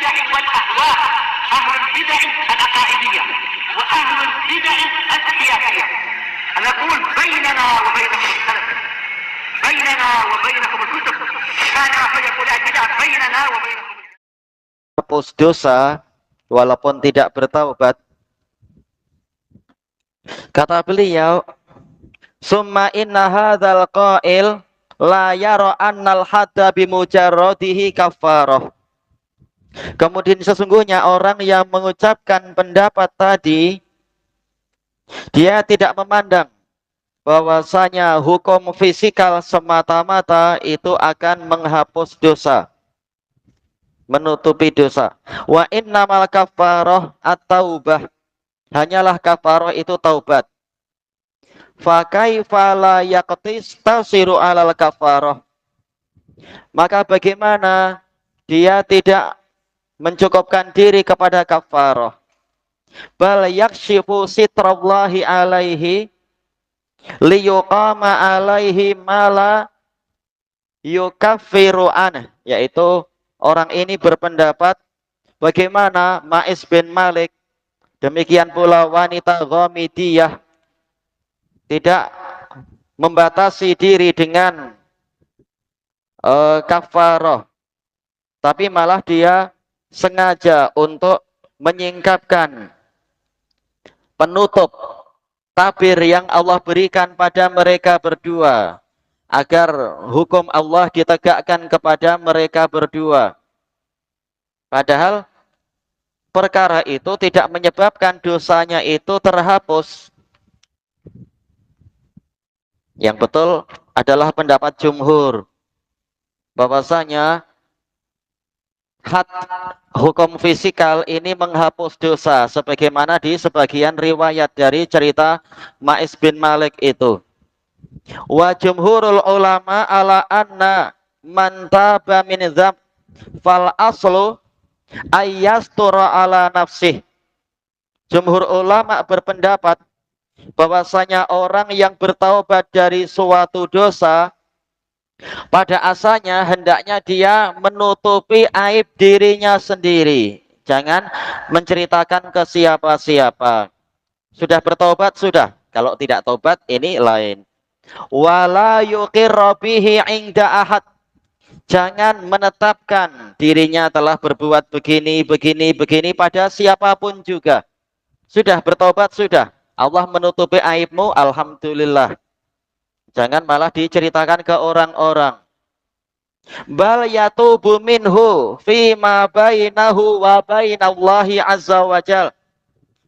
البدع والأهواء، أهل البدع العقائدية وأهل البدع السياسية. نقول بيننا وبينكم السلف، بيننا وبينكم الكتب، كان فيقول البدع بيننا وبينكم. Hapus dosa walaupun tidak bertaubat. Kata beliau, summa inna hadzal qail la yara annal hadda bimujarradihi kafarah. Kemudian sesungguhnya orang yang mengucapkan pendapat tadi, dia tidak memandang bahwasanya hukum fisikal semata-mata itu akan menghapus dosa, menutupi dosa. Wa innamal kafarah at-taubah. Hanyalah kafarah itu taubat. Fa kaifa la yaqtasiru 'alal kafarah? Maka bagaimana dia tidak mencukupkan diri kepada kafarah? Bal yakshifu sitrallahi alaihi liyuqama alaihi mala yukaffiru anhu, yaitu orang ini berpendapat bagaimana Ma'is bin Malik, demikian pula wanita Ghamidiyah tidak membatasi diri dengan kafarah, tapi malah dia sengaja untuk menyingkapkan penutup tabir yang Allah berikan pada mereka berdua, agar hukum Allah ditegakkan kepada mereka berdua. Padahal perkara itu tidak menyebabkan dosanya itu terhapus. Yang betul adalah pendapat jumhur, bahwasanya had hukum fisikal ini menghapus dosa, sebagaimana di sebagian riwayat dari cerita Ma'is bin Malik itu. Wa jumhurul ulama ala anna man taba min dzam fal aslu ayyastura ala nafsih. Jumhur ulama berpendapat bahwasanya orang yang bertaubat dari suatu dosa, pada asalnya hendaknya dia menutupi aib dirinya sendiri. Jangan menceritakan ke siapa-siapa. Sudah bertaubat, sudah. Kalau tidak taubat, ini lain. Wala yuqirra bihi 'inda ahad. Jangan menetapkan dirinya telah berbuat begini, begini, begini pada siapapun juga. Sudah bertaubat, sudah. Allah menutupi aibmu, alhamdulillah. Jangan malah diceritakan ke orang-orang. Bal yatubu minhu fima bainahu wa bainallahi azza wajal.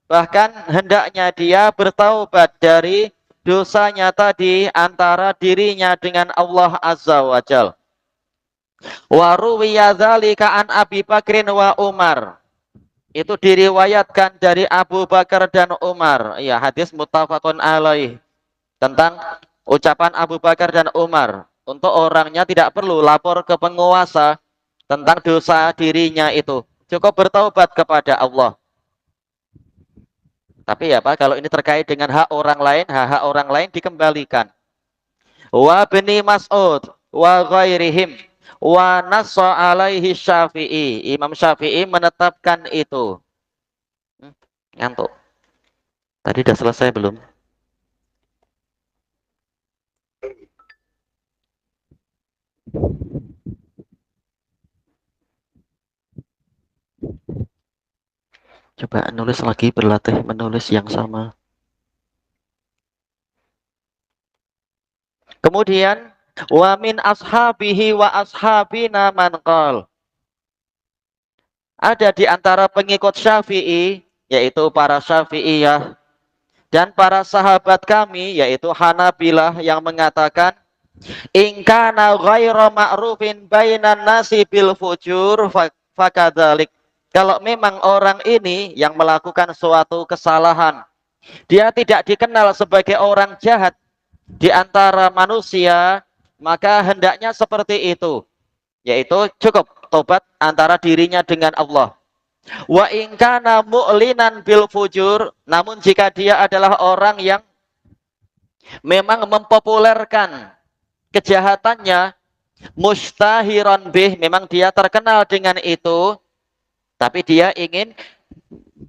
Bahkan hendaknya dia bertaubat dari dosanya tadi antara dirinya dengan Allah azza wajal. Wa ruwiya dzalika an Abi Bakrin wa Umar. Itu diriwayatkan dari Abu Bakar dan Umar. Ya, hadis muttafaqun alaih. Tentang ucapan Abu Bakar dan Umar. Untuk orangnya tidak perlu lapor ke penguasa tentang dosa dirinya itu. Cukup bertaubat kepada Allah. Tapi ya Pak, kalau ini terkait dengan hak orang lain, hak-hak orang lain dikembalikan. Wa bni Mas'ud wa ghairihim. Wa nassa alaihi Syafi'i. Imam Syafi'i menetapkan itu. Ngantuk. Tadi sudah selesai belum? Coba nulis lagi, berlatih menulis yang sama. Kemudian wa min ashabihi wa ashabina man qal. Ada di antara pengikut Syafi'i, yaitu para Syafi'iyah, dan para sahabat kami, yaitu Hanabilah, yang mengatakan in kana ghairu ma'rufin bainan nasi bil fujur fakadzalik. Kalau memang orang ini yang melakukan suatu kesalahan, dia tidak dikenal sebagai orang jahat di antara manusia, maka hendaknya seperti itu, yaitu cukup tobat antara dirinya dengan Allah. Wa in kana mu'linan bil fujur, namun jika dia adalah orang yang memang mempopulerkan kejahatannya, mustahiron bih, memang dia terkenal dengan itu, Tapi dia ingin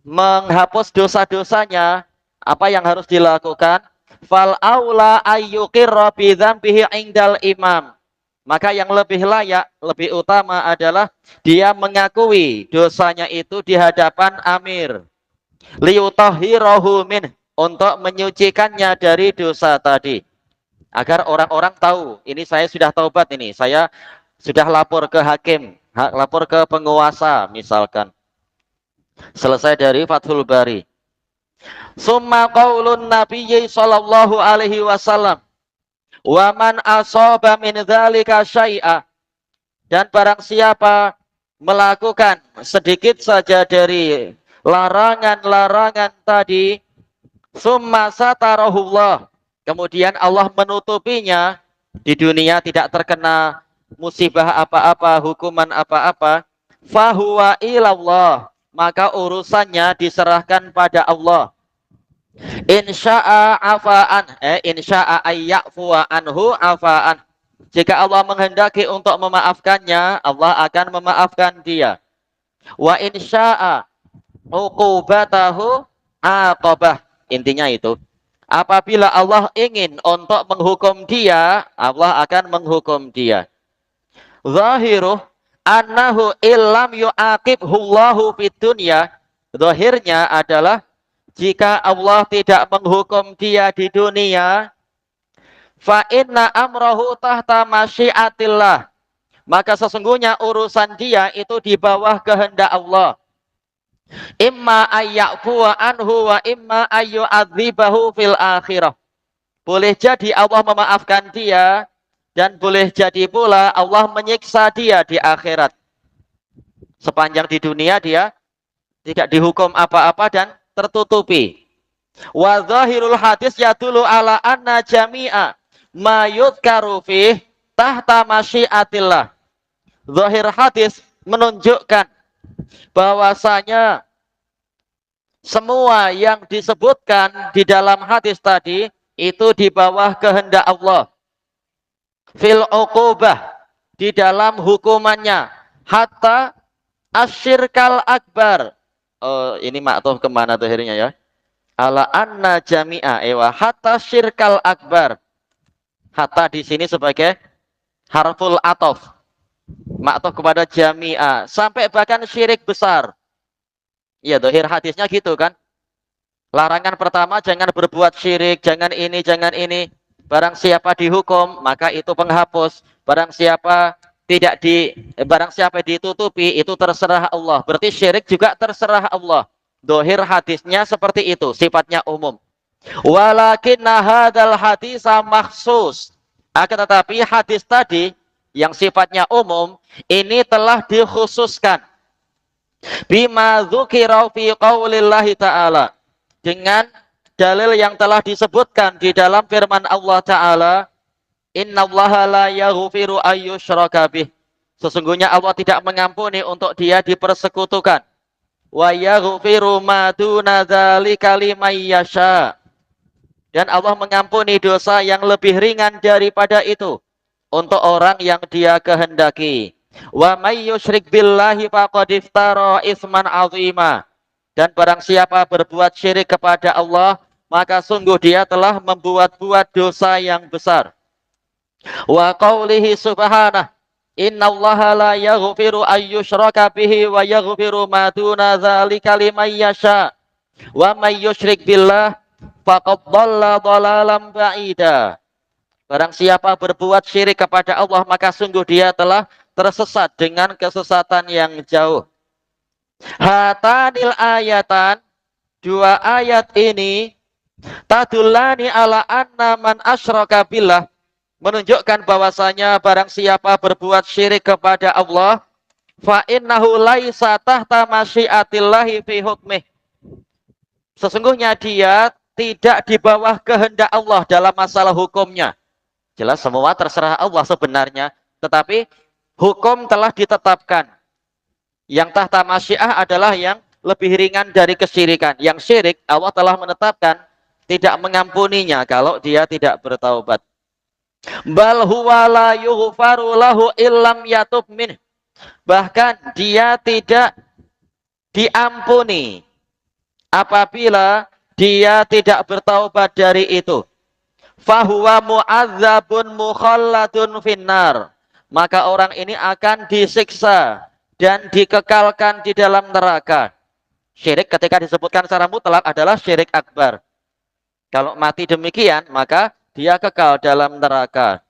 menghapus dosa-dosanya. Apa yang harus dilakukan? Fal aula ayyuqirra bi dzambihi indal imam. Maka yang lebih layak, lebih utama adalah dia mengakui dosanya itu di hadapan amir. Liyutahhirahu min, untuk menyucikannya dari dosa tadi. Agar orang-orang tahu, ini saya sudah taubat ini, saya sudah lapor ke hakim, lapor ke penguasa misalkan. Selesai dari Fathul Bari. Summa qaulun nabiyyi sallallahu alaihi wasallam. Wa man asaba min dzalika syai'a, dan barang siapa melakukan sedikit saja dari larangan-larangan tadi, summa satarahullah, kemudian Allah menutupinya, di dunia tidak terkena musibah apa-apa, hukuman apa-apa, fahuwa ilallah, maka urusannya diserahkan pada Allah. Insya'a afaan, insya'a ayyafuwa anhu afaan. Jika Allah menghendaki untuk memaafkannya, Allah akan memaafkan dia. Wa insya'a uqubatahu aqabah. Intinya itu. Apabila Allah ingin untuk menghukum dia, Allah akan menghukum dia. Zahiruh annahu illam yu'aqibhullahu fid dunya. Zahirnya adalah jika Allah tidak menghukum dia di dunia, fa inna amrahu tahta masyiatillah, maka sesungguhnya urusan dia itu di bawah kehendak Allah. Imma ayyafuwa anhu wa imma ayyu'adzibahu fil akhirah. Boleh jadi Allah memaafkan dia, dan boleh jadi pula Allah menyiksa dia di akhirat. Sepanjang di dunia dia tidak dihukum apa-apa dan tertutupi. Wa zahirul hadis yadullu ala anna jami'a ma yudhkaru fih tahta masyiatillah. Zahir hadis menunjukkan bahwasanya semua yang disebutkan di dalam hadis tadi itu di bawah kehendak Allah. Fil uqubah, di dalam hukumannya, hatta asyirkal akbar. Oh, ini maktuf kemana tuh akhirnya ya? Ala anna jami'a ewa hatta syirkal akbar. Hatta di sini sebagai harful atof. Maktuf kepada jami'a, sampai bahkan syirik besar. Ya, dohir hadisnya gitu kan. Larangan pertama, jangan berbuat syirik, jangan ini, jangan ini. Barang siapa dihukum, maka itu penghapus. Barang siapa barang siapa ditutupi, itu terserah Allah. Berarti syirik juga terserah Allah. Dohir hadisnya seperti itu, sifatnya umum. Walakinna hadzal hadisa makhsus. Akan tetapi hadis tadi yang sifatnya umum ini telah dikhususkan. Bima dzukira fi qaulillahi ta'ala, dengan dalil yang telah disebutkan di dalam firman Allah Ta'ala, innallaha la yaghfiru ayyushraka bih. Sesungguhnya Allah tidak mengampuni untuk dia dipersekutukan. Wa yaghfiru ma duna dzalika liman yasha. Dan Allah mengampuni dosa yang lebih ringan daripada itu untuk orang yang dia kehendaki. Wa may yusyrik billahi faqad iftara isman 'azima. Dan barang siapa berbuat syirik kepada Allah, maka sungguh dia telah membuat-buat dosa yang besar. Wa qaulihi subhanahu, innallaha la yaghfiru ayyushraka bihi wa yaghfiru ma duna dzalika liman yasha. Wa may yusyrik billah faqad dhalla dhalalan ba'ida. Barang siapa berbuat syirik kepada Allah, maka sungguh dia telah tersesat dengan kesesatan yang jauh. Hatanil ayatan, dua ayat ini, tadullani ala anna man asyraka billah, menunjukkan bahwasanya barang siapa berbuat syirik kepada Allah, fa innahu laisa tahta masyiatillahi fi hukmih. Sesungguhnya dia tidak di bawah kehendak Allah dalam masalah hukumnya. Jelas semua terserah Allah sebenarnya, tetapi hukum telah ditetapkan. Yang tahta masyiah adalah yang lebih ringan dari kesyirikan. Yang syirik Allah telah menetapkan tidak mengampuninya kalau dia tidak bertaubat. Bal huwa la yughfaru lahu illam yatub min. Bahkan dia tidak diampuni apabila dia tidak bertaubat dari itu. Fahuwa mu'adzabun mukhalladun finnar. Maka orang ini akan disiksa dan dikekalkan di dalam neraka. Syirik ketika disebutkan secara mutlak adalah syirik akbar. Kalau mati demikian, maka dia kekal dalam neraka.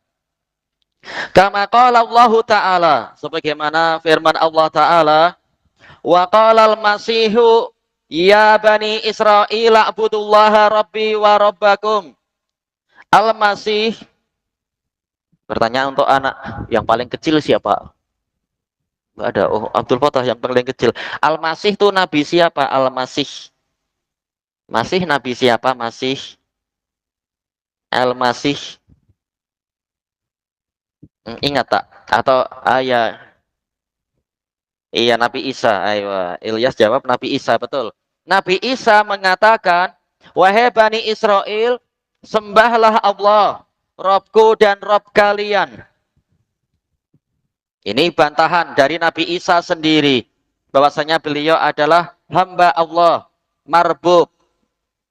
Kama qala Allah Ta'ala, sebagaimana firman Allah Ta'ala, wa qala al-masihu ya bani Israil a'budullaha rabbi wa rabbakum. Al-Masih, pertanyaan untuk anak yang paling kecil siapa? Enggak ada. Oh, Abdul Fatah yang paling kecil. Al-Masih itu nabi siapa? Al-Masih. Masih nabi siapa? Masih. Al-Masih. Ingat tak? Atau ya. Iya, Nabi Isa. Ayo, Ilyas jawab Nabi Isa, betul. Nabi Isa mengatakan, wahai Bani Israel, sembahlah Allah, Robku dan Rob kalian. Ini bantahan dari Nabi Isa sendiri, bahwasanya beliau adalah hamba Allah, marbub,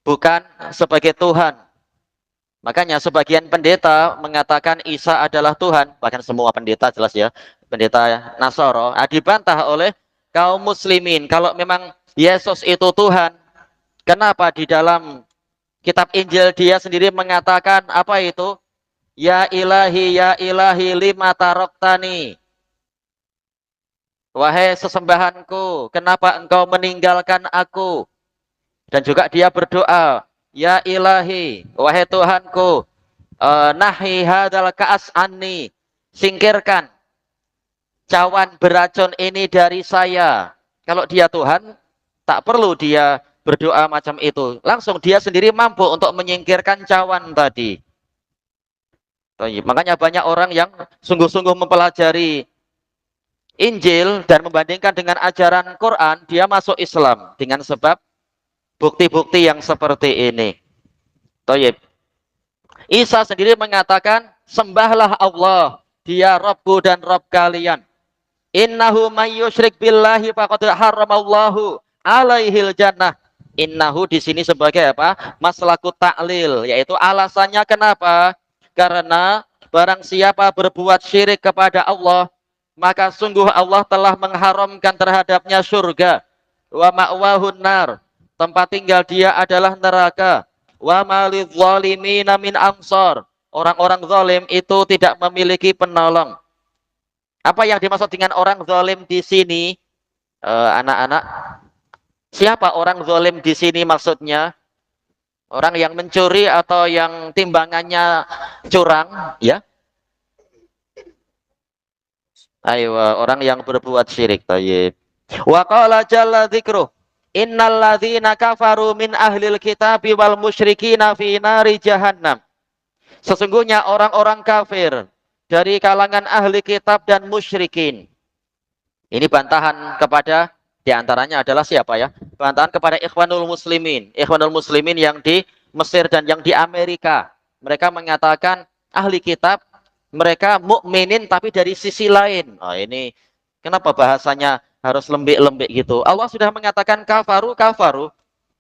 bukan sebagai Tuhan. Makanya sebagian pendeta mengatakan Isa adalah Tuhan, bahkan semua pendeta jelas ya, pendeta Nasoro, dibantah oleh kaum muslimin. Kalau memang Yesus itu Tuhan, kenapa di dalam kitab Injil dia sendiri mengatakan apa itu? Ya ilahi lima taroktani. Wahai sesembahanku, kenapa engkau meninggalkan aku? Dan juga dia berdoa, ya ilahi, wahai Tuhanku, nahi hadal ka'as anni, singkirkan cawan beracun ini dari saya. Kalau dia Tuhan, tak perlu dia berdoa macam itu. Langsung dia sendiri mampu untuk menyingkirkan cawan tadi. Makanya banyak orang yang sungguh-sungguh mempelajari Injil dan membandingkan dengan ajaran Quran, dia masuk Islam dengan sebab bukti-bukti yang seperti ini. Toyib. Isa sendiri mengatakan, sembahlah Allah, dia Rabbu dan Rabb kalian. Innahu may yusyrik billahi faqad haramallahu alaihil jannah. Innahu di sini sebagai apa? Maslaku ta'lil, yaitu alasannya kenapa? Karena barang siapa berbuat syirik kepada Allah, maka sungguh Allah telah mengharamkan terhadapnya surga. Wa ma'wahun nar, tempat tinggal dia adalah neraka. Wa malidh zalimina min ansar, orang-orang zalim itu tidak memiliki penolong. Apa yang dimaksud dengan orang zalim di sini, anak-anak? Siapa orang zalim di sini maksudnya? Orang yang mencuri atau yang timbangannya curang, ya? Ayo, orang yang berbuat syirik. Tayyib. Wa qala jalla dzikruh, innal ladzina kafaru min ahlil kitabi wal musyrikina fi nari jahannam. Sesungguhnya orang-orang kafir dari kalangan ahli kitab dan musyrikin. Ini bantahan kepada, diantaranya adalah siapa ya? Bantahan kepada Ikhwanul Muslimin. Ikhwanul Muslimin yang di Mesir dan yang di Amerika. Mereka mengatakan ahli kitab, mereka mukminin tapi dari sisi lain. Oh, ini kenapa bahasanya harus lembek-lembek gitu? Allah sudah mengatakan kafaru, kafaru.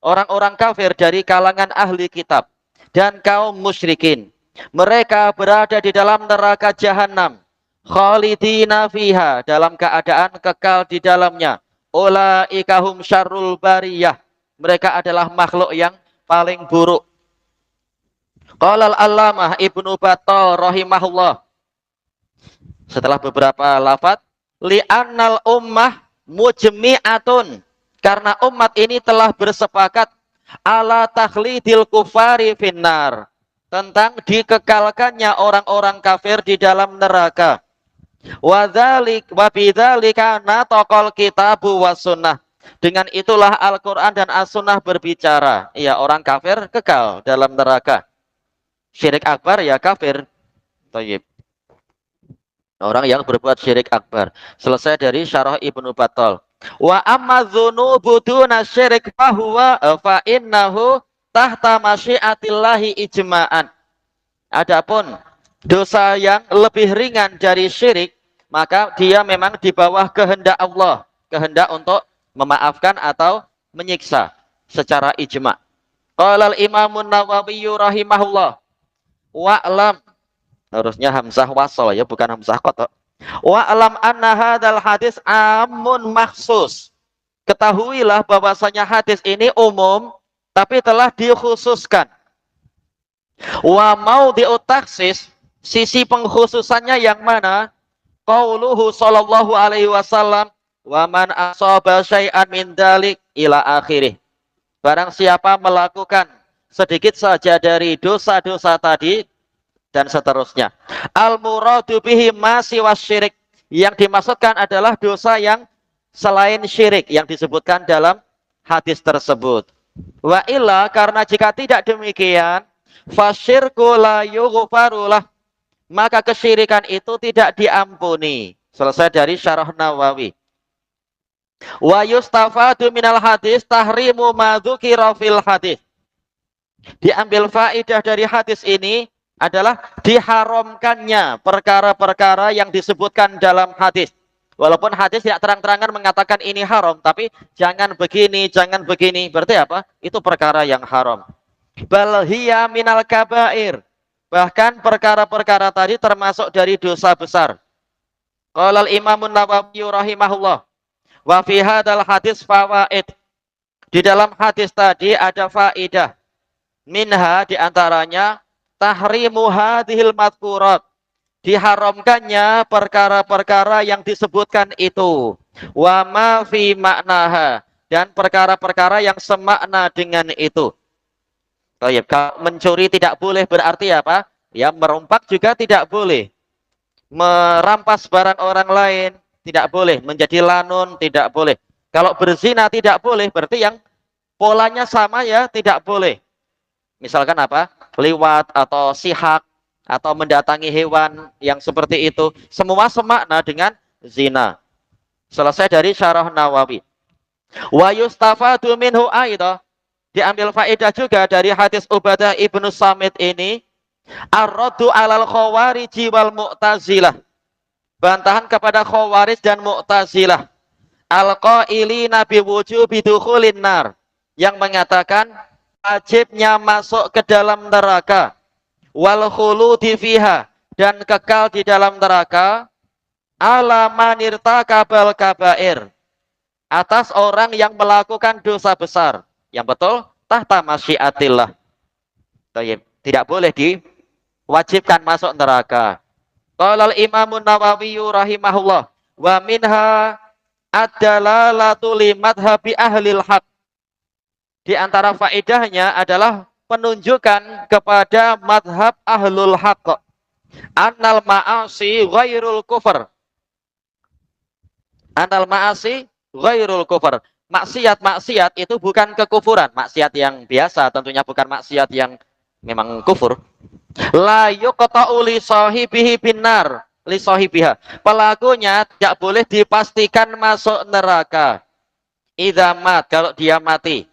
Orang-orang kafir dari kalangan ahli kitab dan kaum musyrikin. Mereka berada di dalam neraka jahanam. Khalidina fiha, dalam keadaan kekal di dalamnya. Ulaika hum syarrul bariyah. Mereka adalah makhluk yang paling buruk. Qala al-allamah Ibnu Battal rahimahullah. Setelah beberapa lafaz, li'annal ummah mujmi'atun. Karena umat ini telah bersepakat ala takhlidil kufari finnar, tentang dikekalkannya orang-orang kafir di dalam neraka. Wa bidzalika nataqal kitabu was sunnah. Dengan itulah Al-Qur'an dan As-Sunnah berbicara. Iya, orang kafir kekal dalam neraka. Syirik akbar ya kafir. Thayyib. Orang yang berbuat syirik akbar. Selesai dari syarah Ibnu Battal. Wa amma dzunubu duna syirik fa innahu tahta masyiatillahi ijma'an. Adapun dosa yang lebih ringan dari syirik, maka dia memang di bawah kehendak Allah, kehendak untuk memaafkan atau menyiksa secara ijma. Qala al-Imam An-Nawawi rahimahullah, wa'lam, harusnya hamzah wasal ya, bukan hamzah qata. Wa'lam anna hadzal hadis amun makhsus. Ketahuilah bahwasanya hadis ini umum tapi telah dikhususkan. Wa maudhi'ut takhsis, sisi pengkhususannya yang mana? Qauluhu sallallahu alaihi wasallam, wa man asaba syai'an min dzalik ila akhirih. Barang siapa melakukan sedikit saja dari dosa-dosa tadi dan seterusnya. Al muradu bihi ma siwa syirik. Yang dimaksudkan adalah dosa yang selain syirik yang disebutkan dalam hadis tersebut. Wa illa, karena jika tidak demikian, fasyirku la yughfarulah, maka kesyirikan itu tidak diampuni. Selesai dari syarah Nawawi. Wa yustafadu minal hadis tahrimu ma dzukira fil hadis. Diambil faedah dari hadis ini adalah diharamkannya perkara-perkara yang disebutkan dalam hadis. Walaupun hadis tidak terang-terangan mengatakan ini haram, tapi jangan begini, berarti apa? Itu perkara yang haram. Bal hiya minal kabair. Bahkan perkara-perkara tadi termasuk dari dosa besar. Qala al-Imam An-Nawawi rahimahullah, wa fi hadzal hadis fawaid. Di dalam hadis tadi ada faedah. Minha, diantaranya tahrimu hadhil madhkurat, diharamkannya perkara-perkara yang disebutkan itu. Wa ma fi maknaha, dan perkara-perkara yang semakna dengan itu. Kalau mencuri tidak boleh berarti apa? Ya, merompak juga tidak boleh. Merampas barang orang lain tidak boleh. Menjadi lanun tidak boleh. Kalau berzina tidak boleh, berarti yang polanya sama ya, tidak boleh. Misalkan apa? Liwat atau sihak atau mendatangi hewan yang seperti itu. Semua semakna dengan zina. Selesai dari syarah Nawawi. Wa yustafadu minhu aidah. Diambil faedah juga dari hadis Ubadah ibnu Samit ini, ar-raddu alal khawariji wal mu'tazilah, bantahan kepada khawarij dan mu'tazilah, al-qailina biwujubi dukhulin nar, yang mengatakan wajibnya masuk ke dalam neraka, wal khuludi fiha, dan kekal di dalam neraka, ala manirtakabal kabair, atas orang yang melakukan dosa besar. Yang betul, tahta masyiatillah. Tidak boleh diwajibkan masuk neraka. Qala al-Imam An-Nawawi rahimahullah, wa minha ad-dalalatu li madhhabi ahlil haq. Di antara faedahnya adalah penunjukan kepada madhab ahlul haq. Annal ma'asi ghairul kufr. Annal ma'asi ghairul kufr. Maksiat-maksiat itu bukan kekufuran. Maksiat yang biasa tentunya, bukan maksiat yang memang kufur. La yuqta'u li sahibihi binnar, li sahibiha. Pelakunya tidak boleh dipastikan masuk neraka. Idza mat, kalau dia mati.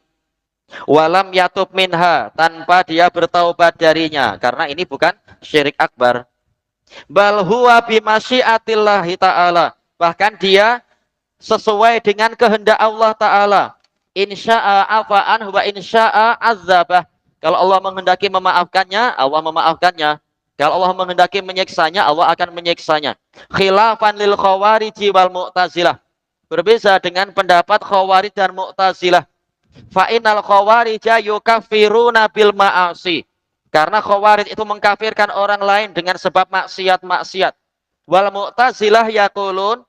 Walam yatub minha, tanpa dia bertaubat darinya, karena ini bukan syirik akbar. Bal huwa bimasyiatillahi ta'ala. Bahkan dia sesuai dengan kehendak Allah Ta'ala. Insya'a afa'an wa insya'a azabah. Kalau Allah menghendaki memaafkannya, Allah memaafkannya. Kalau Allah menghendaki menyiksanya, Allah akan menyiksanya. Khilafan lil khawariji wal mu'tazilah. Berbeza dengan pendapat khawarij dan mu'tazilah. Fa'inal khawarija yukaffiruna bil ma'asi. Karena khawarij itu mengkafirkan orang lain dengan sebab maksiat-maksiat. Wal mu'tazilah yaqulun,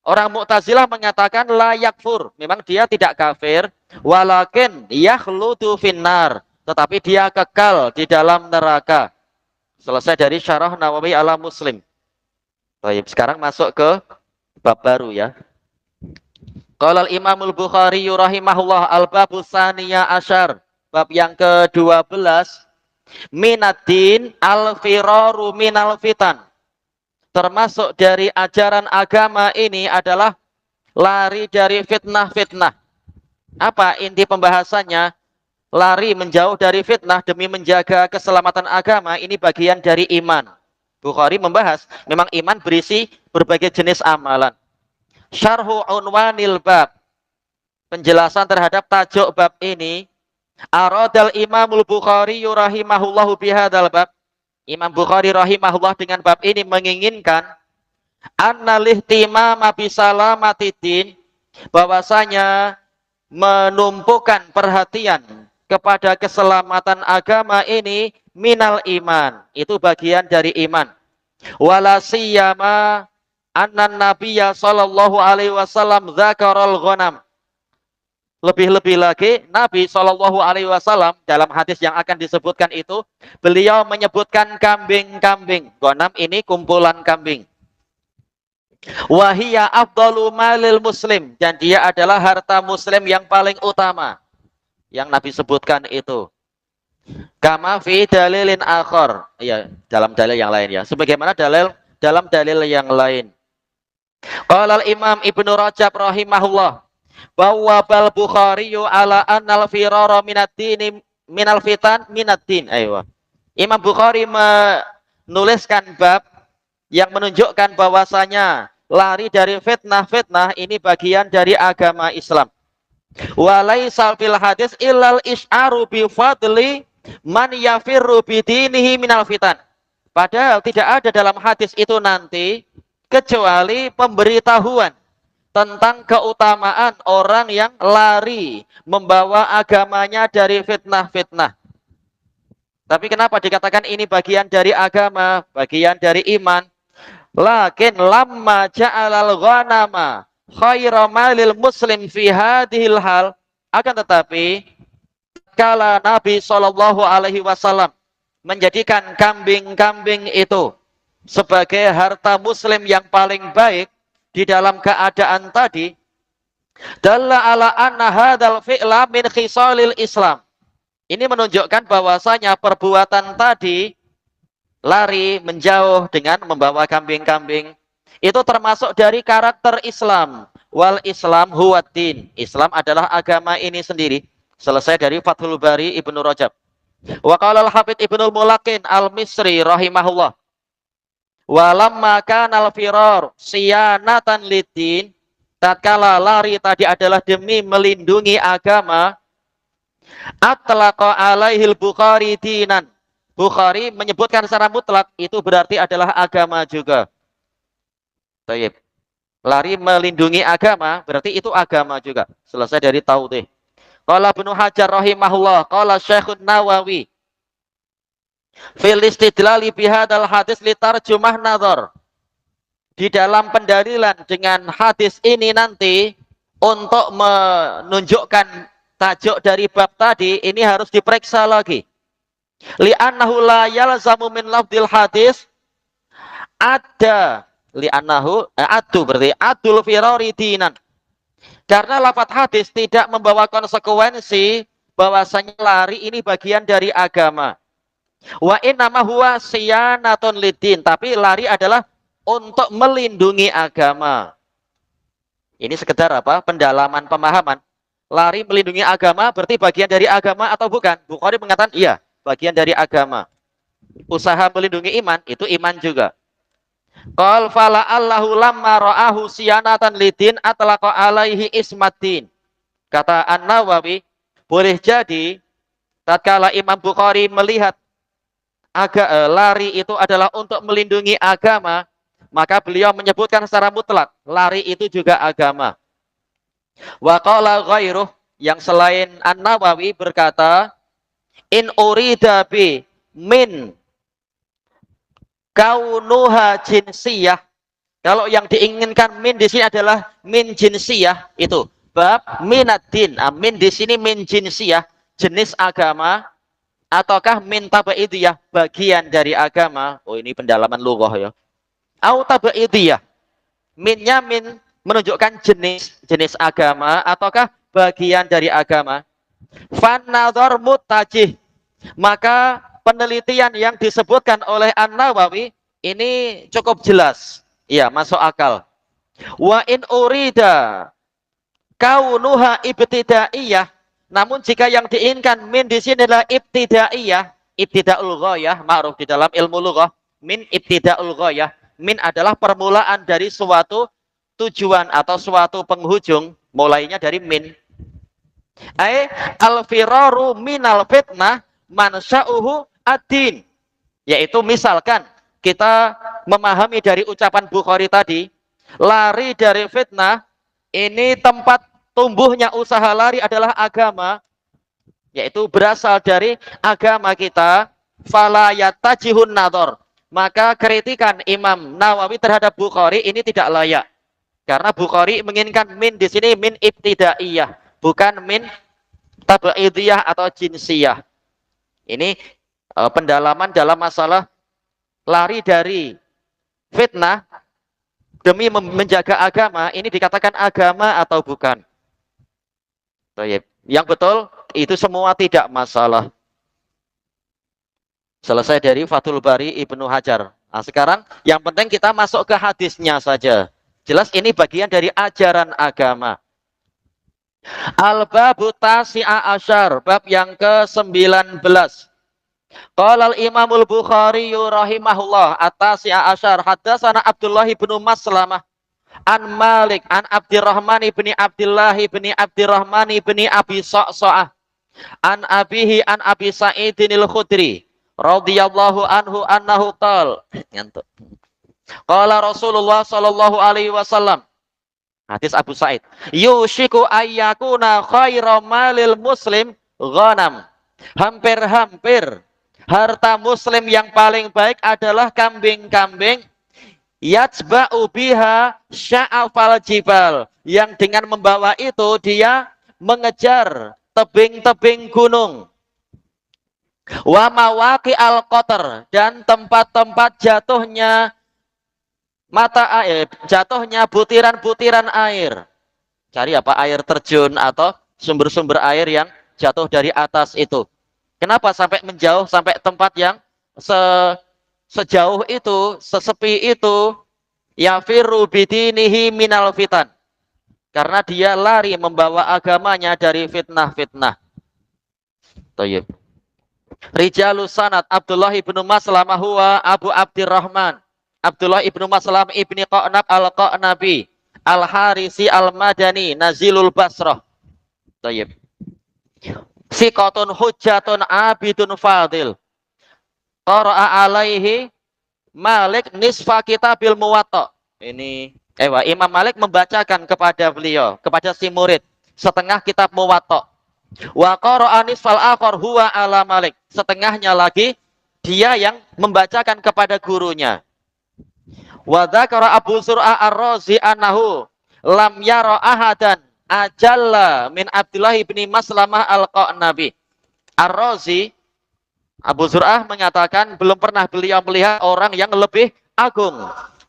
orang Mu'tazilah mengatakan la yakfur, memang dia tidak kafir, walakin yakhludu finnar, tetapi dia kekal di dalam neraka. Selesai dari syarah Nawawi ala Muslim. Baik, sekarang masuk ke bab baru ya. Qala al-Imamul Bukhari rahimahullah, al-babu tsaniya asyar, bab yang ke-12, minaddin al-firaru minal fitan. Termasuk dari ajaran agama ini adalah lari dari fitnah-fitnah. Apa inti pembahasannya? Lari menjauh dari fitnah demi menjaga keselamatan agama, ini bagian dari iman. Bukhari membahas, memang iman berisi berbagai jenis amalan. Syarhu unwanil bab. penjelasan terhadap tajuk bab ini, aradal Imamul Bukhari rahimahullahu bihadzal bab. Imam Bukhari rahimahullah dengan bab ini menginginkan annalihtimama bisalamatidin, bahwasanya menumpukan perhatian kepada keselamatan agama ini minal iman, itu bagian dari iman. Wala siyama annan nabiyya sallallahu alaihi wasallam dzakarul ghanam. Lebih-lebih lagi Nabi sallallahu alaihi wasallam dalam hadis yang akan disebutkan itu, beliau menyebutkan kambing-kambing. Ghanam ini kumpulan kambing. Wahiyya afdalu malil muslim, dan dia adalah harta muslim yang paling utama yang Nabi sebutkan itu. Kama fi dalilin akhar, ya, dalam dalil yang lain ya, sebagaimana dalam dalil yang lain. Qala al-Imam Ibnu Rajab rahimahullah, bahwa bal Bukhari ala annal firara minad-din minal fitan minad-din. Ayo. Imam Bukhari menuliskan bab yang menunjukkan bahwasanya lari dari fitnah-fitnah ini bagian dari agama Islam. Walaisa fil hadis illal is'aru bi fadli man yafirru bidinihi minal fitan. Padahal tidak ada dalam hadis itu nanti kecuali pemberitahuan tentang keutamaan orang yang lari membawa agamanya dari fitnah-fitnah. Tapi kenapa dikatakan ini bagian dari agama, bagian dari iman? Lakin lamma ja'alal ghanama khaira malil muslim fi hadhil hal, akan tetapi kala Nabi sallallahu alaihi wasallam menjadikan kambing-kambing itu sebagai harta muslim yang paling baik di dalam keadaan tadi, dalla ala anna hadzal fi'la min khisalil Islam. Ini menunjukkan bahwasanya perbuatan tadi, lari menjauh dengan membawa kambing-kambing, itu termasuk dari karakter Islam. Wal Islam huwa din. Islam adalah agama ini sendiri. Selesai dari Fathul Bari Ibnu Rajab. Wa qala al-Hafidz Ibnu Mulakin al-Misri rahimahullah, walamma kana al-firar siyanatan lidin, tatkala lari tadi adalah demi melindungi agama, atlaqa alaihil Bukhari dinan. Bukhari menyebutkan secara mutlak itu berarti adalah agama juga. Baik. Lari melindungi agama berarti itu agama juga. Selesai dari taudih. Qala Ibnu Hajar rahimahullah, qala Syekhun Nawawi fil istidlali bihadzal hadis litarjumah nazar. Di dalam pendalilan dengan hadis ini nanti untuk menunjukkan tajuk dari bab tadi ini harus diperiksa lagi. Li'annahu la yalzamu min lafdil hadis ada li'annahu adu berarti adul firari dinan. Karena lafaz hadis tidak membawa konsekuensi bahwasanya lari ini bagian dari agama. Wa innama huwa siyanatun lidin, tapi lari adalah untuk melindungi agama. Ini sekedar apa? Pendalaman pemahaman. Lari melindungi agama berarti bagian dari agama atau bukan? Bukhari mengatakan iya, bagian dari agama. Usaha melindungi iman itu iman juga. Qal fala allahu lamma ra'ahu siyanatan lidin atlaqa alaihi ismaddin. Kata An-Nawawi, boleh jadi tatkala Imam Bukhari melihat lari itu adalah untuk melindungi agama, maka beliau menyebutkan secara mutlak lari itu juga agama. Wa qala ghairuh, yang selain An-Nawawi berkata, in urida bi min kaunuha jinsiyah. Kalau yang diinginkan min di sini adalah min jinsiyah, itu bab minaddin. Min di sini min jinsiyah, jenis agama, ataukah min tabaidiyah, bagian dari agama. Oh, ini pendalaman lughah ya. Au tabaidiyah. Minnya min menunjukkan jenis agama ataukah bagian dari agama. Fan nadhar mutajih. Maka penelitian yang disebutkan oleh An-Nawawi ini cukup jelas. Iya, masuk akal. Wa in urida kaunuha ibtidaiyah. Namun jika yang diinginkan min di sini adalah ibtidaiyah, ibtidaul ghayah, ma'ruf di dalam ilmu lughah, min ibtidaul ghayah. Min adalah permulaan dari suatu tujuan atau suatu penghujung, mulainya dari min. Ai al-firaru minal fitnah mansa'uhu ad-din. Yaitu misalkan kita memahami dari ucapan Bukhari tadi, lari dari fitnah, ini tempat tumbuhnya usaha lari adalah agama, yaitu berasal dari agama kita, fala yatajihun nadhar. Maka kritikan Imam Nawawi terhadap Bukhari ini tidak layak. Karena Bukhari menginginkan min di sini min ibtidaiyah, bukan min tabaidiyah atau jinsiyah. Ini pendalaman dalam masalah lari dari fitnah demi menjaga agama, ini dikatakan agama atau bukan. Yang betul itu semua tidak masalah. Selesai dari Fathul Bari Ibnu Hajar. Nah, sekarang yang penting kita masuk ke hadisnya saja. Jelas ini bagian dari ajaran agama. Al-babu tasi'a asyar, bab yang ke-19. Qala al-Imamul Bukhari rahimahullah at-tasi'a asyar, haddatsana Abdullah bin Maslamah an Malik an Abdurrahman bin Abdullah bin Abdurrahman bin Abi Sa'sa'ah an abihi an Abi Sa'idin al-Khudri radhiyallahu anhu annahu qala Rasulullah sallallahu alaihi wasallam, hadis Abu Sa'id, yushiku ayyakuna khairu malil muslim ghanam. Hampir-hampir harta muslim yang paling baik adalah kambing-kambing yatba'u biha sya'afal jibal, yang dengan membawa itu dia mengejar tebing-tebing gunung. Wa mawaqi al-qatar, dan tempat-tempat jatuhnya mata air, jatuhnya butiran-butiran air. Cari apa? Air terjun atau sumber-sumber air yang jatuh dari atas itu. Kenapa sampai menjauh sampai tempat yang sejauh itu, sesepi itu? Yafiru bidinihi minal fitan. Karena dia lari membawa agamanya dari fitnah-fitnah. Thayyib. Rijalus sanad Abdullah ibnu Maslamah huwa Abu Abdurrahman Abdullah ibnu Maslam ibni Qa'nab al-Qa'nabi al-Harisi al-Madani Nazilul Basrah. Thayyib. Siqatun hujjatun abidun fadil. Qara'a alaihi Malik nisfa kitabil Muwatta. Ini Imam Malik membacakan kepada beliau, kepada si murid, setengah kitab Muwatta. Wa qara'a nisfal akhar huwa ala Malik. Setengahnya lagi dia yang membacakan kepada gurunya. Wa dzakara Abu Zur'a Ar-Razi annahu lam yara ahadan ajalla min Abdullah bin Maslamah al-Qa'nabi. Ar-Razi, Abu Zur'ah mengatakan belum pernah beliau melihat orang yang lebih agung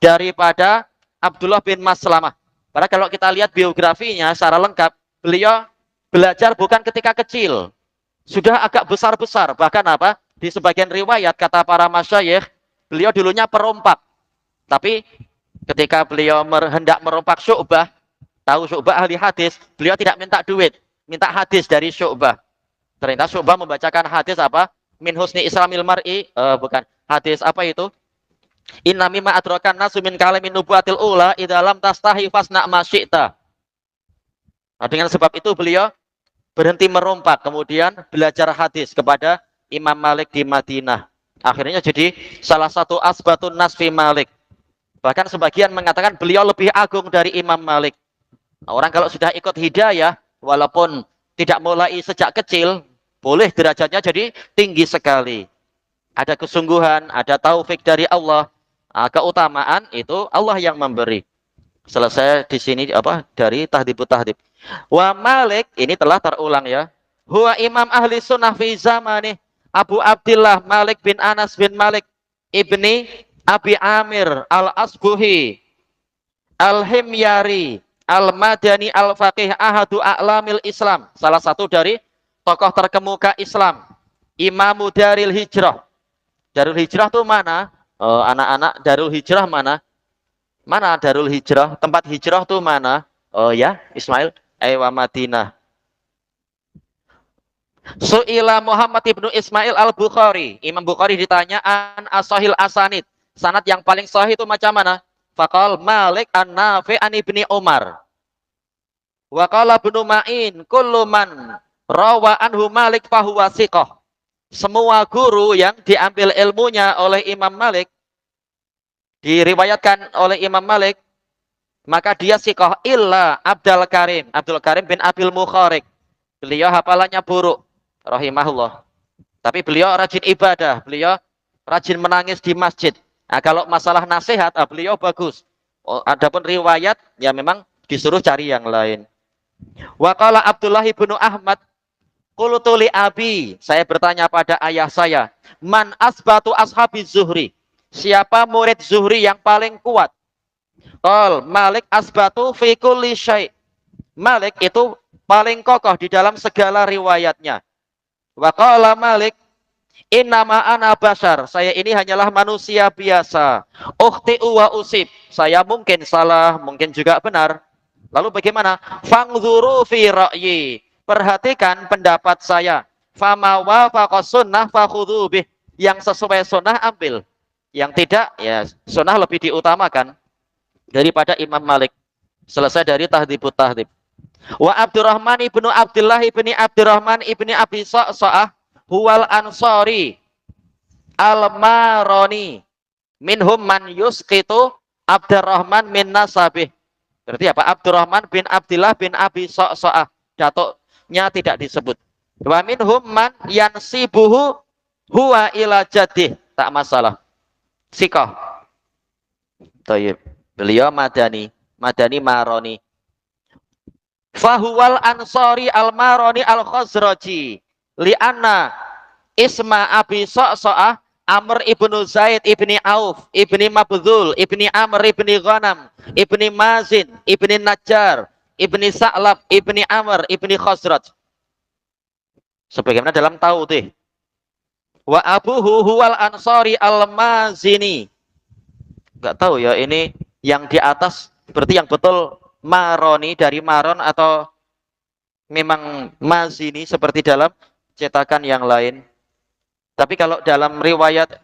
daripada Abdullah bin Maslamah. Padahal kalau kita lihat biografinya secara lengkap, beliau belajar bukan ketika kecil, sudah agak besar-besar. Bahkan apa? Di sebagian riwayat kata para masyayikh, beliau dulunya perompak. Tapi ketika beliau hendak merompak Syu'bah, tahu Syu'bah ahli hadis, beliau tidak minta duit, minta hadis dari Syu'bah. Ternyata Syu'bah membacakan hadis apa? Min husni islamil mar'i, bukan. Hadis apa itu? Inna mimma adrakan nasu min kalamin nubuatil ula idza lam tastahi fasna ma syi'ta. Nah, dengan sebab itu beliau berhenti merompak, kemudian belajar hadis kepada Imam Malik di Madinah. Akhirnya jadi salah satu asbatun nas fi Malik. Bahkan sebagian mengatakan beliau lebih agung dari Imam Malik. Nah, orang kalau sudah ikut hidayah, walaupun tidak mulai sejak kecil, boleh derajatnya jadi tinggi sekali. Ada kesungguhan, ada taufik dari Allah. Nah, keutamaan itu Allah yang memberi. Selesai di sini apa? Dari Tahdhibut Tahdhib. Wa Malik, ini telah terulang ya. Huwa imam ahli sunnah fi zamani Abu Abdillah Malik bin Anas bin Malik ibni Abi Amir al-Asbuhi al-Himyari al-Madani al-Faqih ahadu a'lamil Islam. Salah satu dari tokoh terkemuka Islam. Imamu Daril Hijrah. Darul Hijrah itu mana? Anak-anak Darul Hijrah mana? Mana Darul Hijrah? Tempat hijrah itu mana? Oh ya, Ismail. Ewa Madinah. Su'ila Muhammad ibnu Ismail al-Bukhari. Imam Bukhari ditanya an asahil asanid. Sanad yang paling sahih itu macam mana? Faqal Malik an Nafi' an Ibni Umar. Wa qala Ibnu Ma'in kullu man rawa anhu Malik fahuwa siqah. Semua guru yang diambil ilmunya oleh Imam Malik, diriwayatkan oleh Imam Malik, maka dia siqah illa Abdul Karim. Abdul Karim bin Abil Mukharik. Beliau hafalannya buruk, rahimahullah. Tapi beliau rajin ibadah, beliau rajin menangis di masjid. Nah, kalau masalah nasihat, beliau bagus. Adapun riwayat, ya memang disuruh cari yang lain. Wa qala Abdullah bin Ahmad, qultu li abi, saya bertanya pada ayah saya, man asbatu ashabi Zuhri? Siapa murid Zuhri yang paling kuat? Qal Malik asbatu fi kulli syai'. Malik itu paling kokoh di dalam segala riwayatnya. Wa qala Malik, innama ana bashar, saya ini hanyalah manusia biasa. Ukhti'u wa usib, saya mungkin salah, mungkin juga benar. Lalu bagaimana? Fangzuru fi ra'yi, perhatikan pendapat saya. Fama wafaqa sunnah fakhudhu bih, yang sesuai sunnah ambil, yang tidak ya sunnah lebih diutamakan daripada Imam Malik. Selesai dari Tahdhibut Tahdhib. Wa Abdurrahman ibnu Abdullah ibni Abdurrahman ibni Abi Sa'sa'ah huwal Ansari al-Maroni minhum man yusqitu Abdurrahman min nasabih. Berarti apa? Abdurrahman bin Abdullah bin Abi Sa'sa'ah, datuknya tidak disebut. Wa minhum man yansibuhu huwa ila jaddih, tak masalah. Siqah. Thayyib. Beliau Madani Maroni. Fahuwal Ansari al-Maroni al-Khazraji li'anna isma Abi Sa'sa'ah Amr ibnu Zaid ibni Auf ibni Mabdhul ibni Amr ibni Ghanam ibni Mazin ibni Najjar ibni Sa'lab ibni Amr ibni Khazraj, sebagaimana dalam Taudih. Wa abuhu huwal Ansari al-Mazini. Enggak tahu ya ini yang di atas berarti yang betul Maroni dari Maron atau memang Mazini seperti dalam cetakan yang lain. Tapi kalau dalam riwayat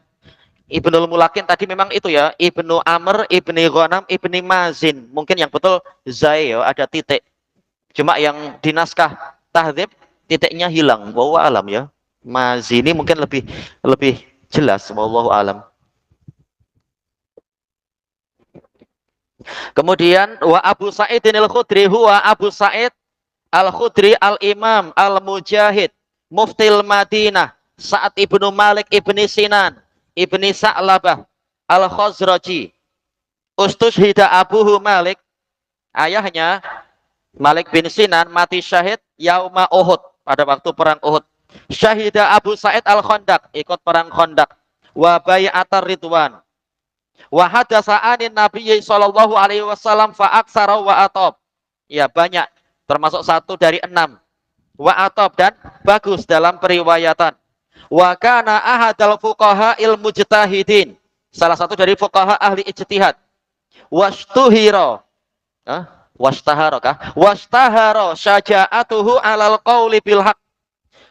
Ibnul Mulakin tadi memang itu ya, Ibnu Amr, Ibni Ghanam, Ibni Mazin. Mungkin yang betul Zai ya, ada titik. Cuma yang di naskah Tahdhib titiknya hilang. Wallahu alam ya. Mazini mungkin lebih jelas, wallahu alam. Kemudian wa Abu Sa'id al-Khudri huwa Abu Sa'id al-Khudri al-Imam al-Mujahid Muftil Madinah Sa'ad ibnu Malik ibni Sinan ibni Sa'labah al-Khazraji. Ustushhida Abuhu Malik, ayahnya Malik bin Sinan mati syahid yauma Uhud, pada waktu perang Uhud. Syahida Abu Sa'id al-Khandaq, ikut perang Khandaq. Wa bai'atar Ridwan. Wa hadatsa anin Nabi sallallahu alaihi wasallam fa aksara wa atab. Ya banyak, termasuk 1 dari 6. Wa atab, dan bagus dalam periwayatan. Wa kana ahadal fuqaha il mujtahidin, salah satu dari fuqaha ahli ijtihad. Wastuhira, wastahara syaja'atuhu alal qauli bil haq,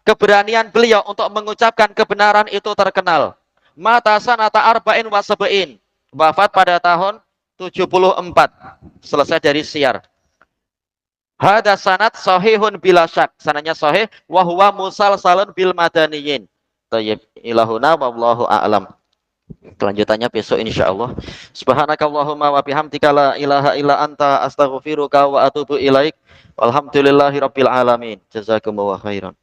keberanian beliau untuk mengucapkan kebenaran itu terkenal. Mata sanata arba'in wa sab'in, wafat pada tahun 74, selesai dari Syiar. Hada sanad sahihun bila syak, sanadnya sahih, wa huwa musalsalun bil madaniyin. Thayyib, ilahuna wallahu a'lam. Kelanjutannya besok insyaallah. Subhanakallahumma wa bihamdika la ilaha illa anta astaghfiruka wa atubu ilaik. Walhamdulillahirabbil alamin. Jazakumullahu khairan.